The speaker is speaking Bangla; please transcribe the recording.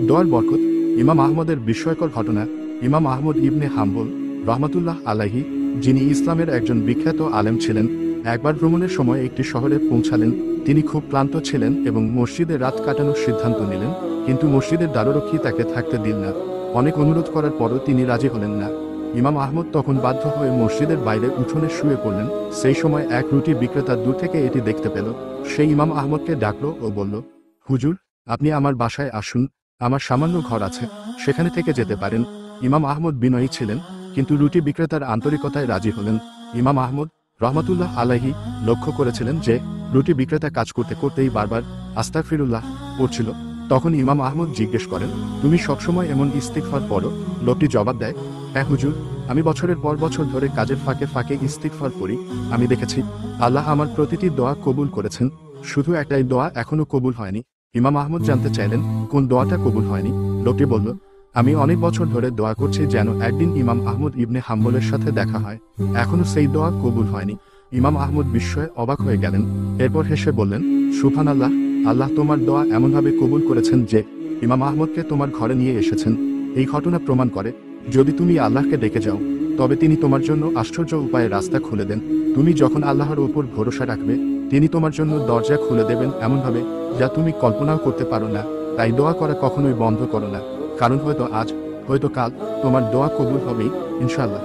দোয়ার বরকত। ইমাম আহমদের বিস্ময়কর ঘটনা। ইমাম আহমদ ইবনে হাম্বল রহমাতুল্লাহ আলাইহি, যিনি ইসলামের একজন বিখ্যাত আলেম ছিলেন, একবার ভ্রমণের সময় একটি শহরে পৌঁছালেন। তিনি খুব ক্লান্ত ছিলেন এবং মসজিদে রাত কাটানোর সিদ্ধান্ত নিলেন, কিন্তু মসজিদের দ্বাররক্ষী তাকে থাকতে দিল না। অনেক অনুরোধ করার পরও তিনি রাজি হলেন না। ইমাম আহমদ তখন বাধ্য হয়ে মসজিদের বাইরে উঠোনে শুয়ে পড়লেন। সেই সময় এক রুটি বিক্রেতা দূর থেকে এটি দেখতে পেল। সেই ইমাম আহমদকে ডাকল ও বলল, হুজুর, আপনি আমার বাসায় আসুন, আমার সামান্য ঘর আছে, সেখানে থেকে যেতে পারেন। ইমাম আহমদ বিনয়ী ছিলেন, কিন্তু রুটি বিক্রেতার আন্তরিকতায় রাজি হলেন। ইমাম আহমদ রহমাতুল্লাহ আলাইহি লক্ষ্য করেছিলেন যে রুটি বিক্রেতা কাজ করতে করতেই বারবার আস্তাগফিরুল্লাহ পড়ছিল। তখন ইমাম আহমদ জিজ্ঞেস করেন, তুমি সবসময় এমন ইস্তিগফার পড়ো? লোকটি জবাব দেয়, হ্যাঁ হুজুর, আমি বছরের পর বছর ধরে কাজের ফাঁকে ফাঁকে ইস্তিগফার পড়ি। আমি দেখেছি আল্লাহ আমার প্রতিটি দোয়া কবুল করেছেন। শুধু একটাই দোয়া এখনো কবুল হয়নি। ইমাম আহমদ জানতে চাইলেন, কোন দোয়াটা কবুল হয়নি? লোকটি বলল, আমি অনেক বছর ধরে দোয়া করছি যেন একদিন ইমাম আহমদ ইবনে হাম্বলের সাথে দেখা হয়, এখনো সেই দোয়া কবুল হয়নি। ইমাম আহমদ বিস্ময়ে অবাক হয়ে গেলেন। এরপর হেসে বললেন, সুবহানাল্লাহ, আল্লাহ তোমার দোয়া এমনভাবে কবুল করেছেন যে ইমাম আহমদকে তোমার ঘরে নিয়ে এসেছেন। এই ঘটনা প্রমাণ করে, যদি তুমি আল্লাহকে ডেকে যাও, তবে তিনি তোমার জন্য আশ্চর্য উপায়ে রাস্তা খুলে দেন। তুমি যখন আল্লাহর উপর ভরসা রাখবে, তিনি তোমার জন্য দরজা খুলে দেবেন এমনভাবে যা তুমি কল্পনাও করতে পারো না। তাই দোয়া করা কখনোই বন্ধ করো না, কারণ হয়তো আজ, হয়তো কাল তোমার দোয়া কবুল হবেই, ইনশাআল্লাহ।